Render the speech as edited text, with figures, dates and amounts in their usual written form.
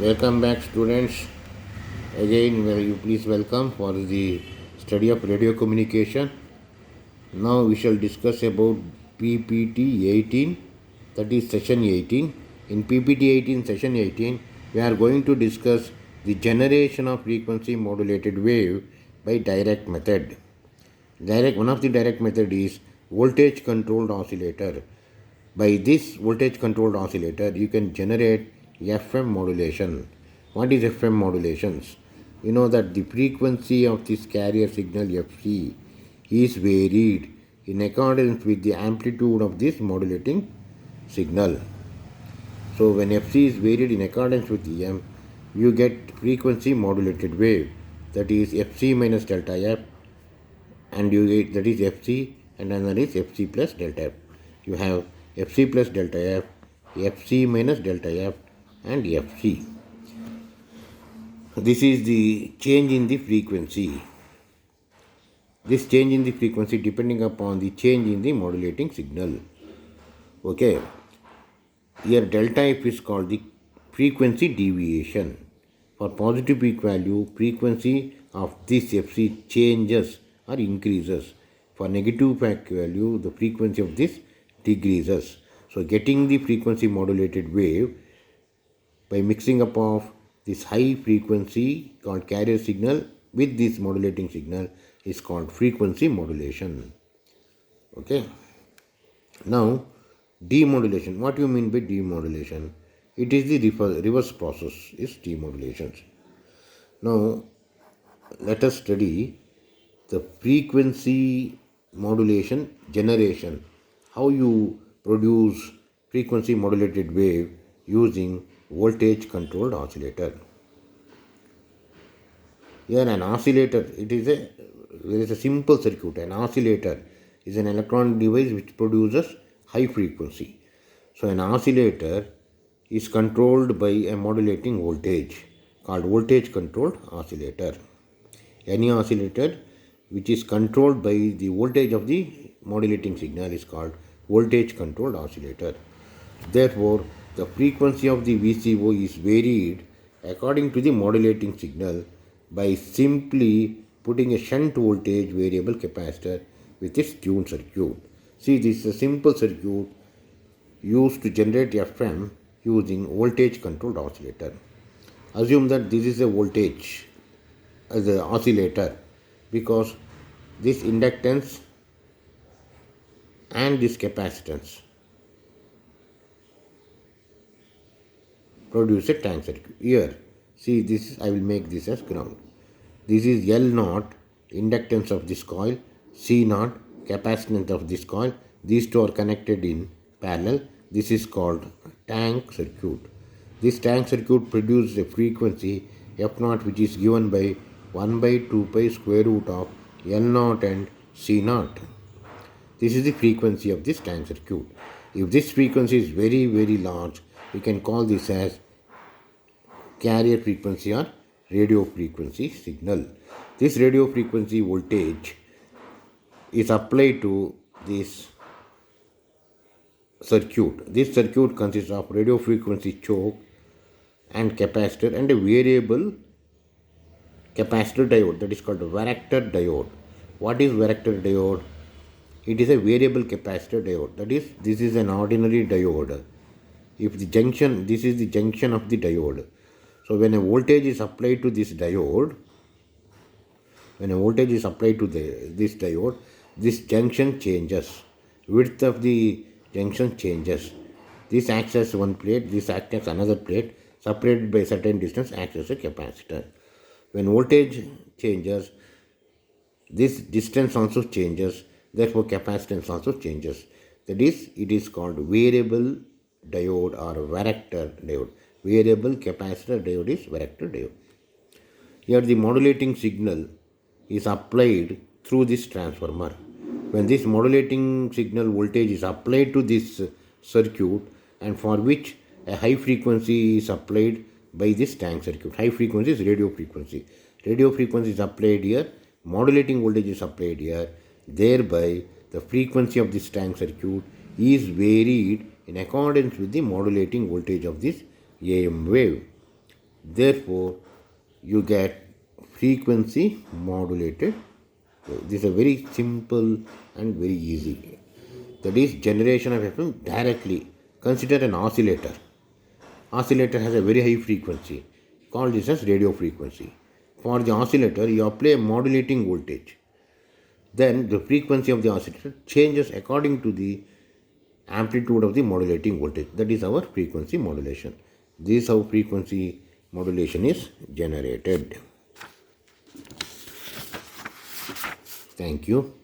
Welcome back, students. Again, will you please welcome for the study of radio communication. Now we shall discuss about PPT 18, that is session 18. In PPT 18, session 18, we are going to discuss the generation of frequency modulated wave by direct method. One of the direct method is voltage controlled oscillator. By this voltage controlled oscillator, you can generate FM modulation. What is FM modulations? You know that the frequency of this carrier signal FC is varied in accordance with the amplitude of this modulating signal. So when FC is varied in accordance with EM, you get frequency modulated wave, that is FC minus delta F, and you get that is FC, and another is FC plus delta F. You have FC plus delta F, FC minus delta F, and FC. This is the change in the frequency. This change in the frequency depending upon the change in the modulating signal. Okay. Here delta F is called the frequency deviation. For positive peak value, frequency of this FC changes or increases. For negative peak value, the frequency of this decreases. So getting the frequency modulated wave by mixing up of this high frequency called carrier signal with this modulating signal is called frequency modulation. Okay. Now, demodulation. What do you mean by demodulation? It is the reverse process is demodulation. Now, let us study the frequency modulation generation. How you produce frequency modulated wave using voltage controlled oscillator. Here an oscillator, there is a simple circuit. An oscillator is an electronic device which produces high frequency. So an oscillator is controlled by a modulating voltage called voltage controlled oscillator. Any oscillator which is controlled by the voltage of the modulating signal is called voltage controlled oscillator. Therefore, the frequency of the VCO is varied according to the modulating signal by simply putting a shunt voltage variable capacitor with its tuned circuit. See, this is a simple circuit used to generate FM using voltage controlled oscillator. Assume that this is a voltage as an oscillator because this inductance and this capacitance produce a tank circuit. Here, see this, I will make this as ground. This is L0, inductance of this coil, C0, capacitance of this coil. These two are connected in parallel. This is called tank circuit. This tank circuit produces a frequency F0 which is given by 1 by 2 pi square root of L0 and C0. This is the frequency of this tank circuit. If this frequency is very, very large, we can call this as carrier frequency or radio frequency signal. This radio frequency voltage is applied to this circuit. This circuit consists of radio frequency choke and capacitor and a variable capacitor diode, that is called a varactor diode. What is varactor diode? It is a variable capacitor diode. That is, this is an ordinary diode. If the junction, this is the junction of the diode. So when a voltage is applied to this diode, this junction changes. Width of the junction changes. This acts as one plate, this acts as another plate, separated by a certain distance, acts as a capacitor. When voltage changes, this distance also changes, therefore capacitance also changes. That is, it is called variable diode or varactor diode. Variable capacitor diode is varactor diode. Here the modulating signal is applied through this transformer. When this modulating signal voltage is applied to this circuit, and for which a high frequency is applied by this tank circuit. High frequency is radio frequency. Radio frequency is applied here, modulating voltage is applied here. Thereby, the frequency of this tank circuit is varied in accordance with the modulating voltage of this AM wave. Therefore, you get frequency modulated. So this is a very simple and very easy. That is generation of FM directly. Consider an oscillator. Oscillator has a very high frequency. Call this as radio frequency. For the oscillator, you apply a modulating voltage. Then the frequency of the oscillator changes according to the amplitude of the modulating voltage. That is our frequency modulation. This is how frequency modulation is generated. Thank you.